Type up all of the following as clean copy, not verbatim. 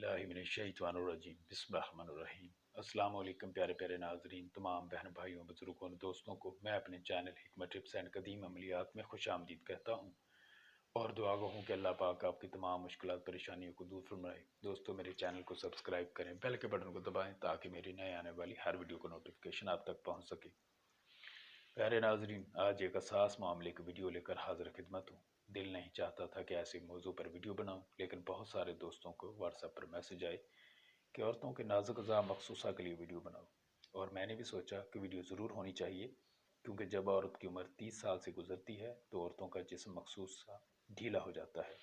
बिस्मिल्लाहिर्रहमानिर्रहीम बिस्मिल्लाहिर्रहमानिर्रहीम। अस्सलाम वालेकुम प्यारे प्यारे नाजरीन, तमाम बहन भाइयों, बुजुर्गों, दोस्तों को मैं अपने चैनल हिकमत टिप्स एंड कदीम अमलियात में खुश आमदीद कहता हूँ और दुआ गो हूँ कि अल्लाह पाक आपकी तमाम मुश्किलात परेशानियों को दूर फरमाए। दोस्तों, मेरे चैनल को सब्सक्राइब करें, बेल के बटन को दबाएं ताकि मेरी नए आने वाली हर वीडियो को नोटिफिकेशन आप तक पहुँच सके। प्यारे नाजरीन, आज एक हसास मामले की वीडियो लेकर हाजिर खिदमत हूँ। दिल नहीं चाहता था कि ऐसे मौजू पर वीडियो बनाऊं, लेकिन बहुत सारे दोस्तों को व्हाट्सएप पर मैसेज आए कि औरतों के नाजुक अज़ा मखसूसा के लिए वीडियो बनाओ, और मैंने भी सोचा कि वीडियो ज़रूर होनी चाहिए, क्योंकि जब औरत की उम्र 30 साल से गुजरती है तो औरतों का जिस्म मखसूसा ढीला हो जाता है,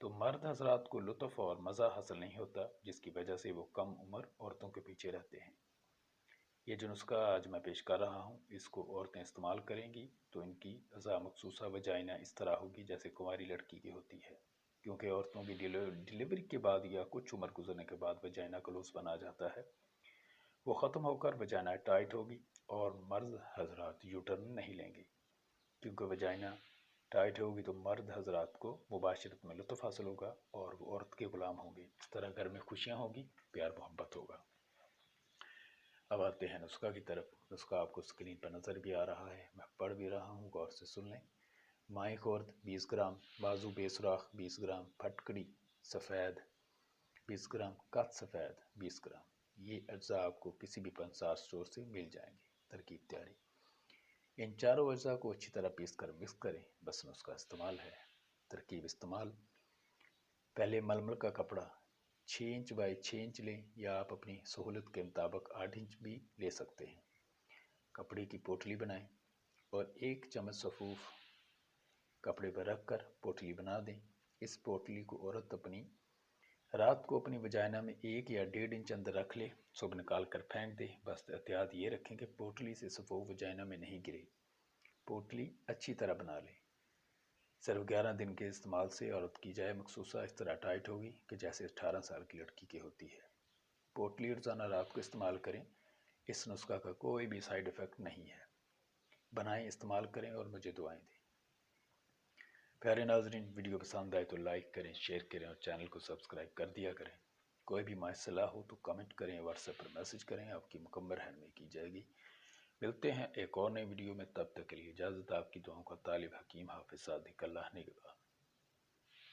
तो मर्द हजरात को लुत्फ़ और मज़ा हासिल नहीं होता, जिसकी वजह से वो कम उम्र औरतों के पीछे रहते हैं। ये जो नुस्खा आज मैं पेश कर रहा हूँ, इसको औरतें इस्तेमाल करेंगी तो इनकी अज़ा मखसूसा वजाइना इस तरह होगी जैसे कुंवारी लड़की की होती है, क्योंकि औरतों की डिलीवरी के बाद या कुछ उम्र गुजरने के बाद वजाइना का लूज बना जाता है, वो ख़त्म होकर वजाइना टाइट होगी और मर्द हजरात यूटर्न नहीं लेंगे। क्योंकि वजाइना टाइट होगी तो मर्द हजरात को मुबाशरत में लुत्फ़ हासिल होगा और वो औरत के ग़ुलाम होंगे। इस तरह घर में खुशियाँ होगी, प्यार मोहब्बत होगा। अब आते हैं नुस्खा की तरफ। नुस्खा आपको स्क्रीन पर नज़र भी आ रहा है, मैं पढ़ भी रहा हूँ, गौर से सुन लें। माए खुर्द 20 ग्राम, बाजू बेसुराख 20 ग्राम, फटकड़ी सफ़ेद 20 ग्राम, कत सफ़ेद 20 ग्राम। ये अज्जा आपको किसी भी पंसार स्टोर से मिल जाएंगे। तरकीब तैयारी: इन चारों अज्जा को अच्छी तरह पीस कर मिक्स करें, बस नुस्खा इस्तेमाल है। तरकीब इस्तेमाल: पहले मलमल का कपड़ा 6 इंच बाई 6 इंच लें, या आप अपनी सहूलत के मुताबिक 8 इंच भी ले सकते हैं। कपड़े की पोटली बनाएं और 1 चम्मच सफ़ूफ कपड़े पर रखकर पोटली बना दें। इस पोटली को औरत रात को अपनी वजाइना में 1 या 1.5 इंच अंदर रख ले, सुबह निकाल कर फेंक दे। बस एहतियात ये रखें कि पोटली से सफ़ूफ वजाइना में नहीं गिरे। पोटली अच्छी तरह बना लें। सिर्फ 11 दिन के इस्तेमाल से औरत की जाए मखसूसा इस तरह टाइट होगी कि जैसे 18 साल की लड़की की होती है। पोटली रोज़ाना रात को इस्तेमाल करें। इस नुस्खा का कोई भी साइड इफ़ेक्ट नहीं है। बनाएं, इस्तेमाल करें और मुझे दुआएं दें। प्यारे नाजरीन, वीडियो पसंद आए तो लाइक करें, शेयर करें और चैनल को सब्सक्राइब कर दिया करें। कोई भी मसला हो तो कमेंट करें, व्हाट्सएप पर मैसेज करें, आपकी मुकम्मल रहनुमाई की जाएगी। मिलते हैं एक और नई वीडियो में, तब तक के लिए इजाज़त। आपकी दुआओं का तालिब हकीम हाफिज़ सादिक। अल्लाह निगहबान।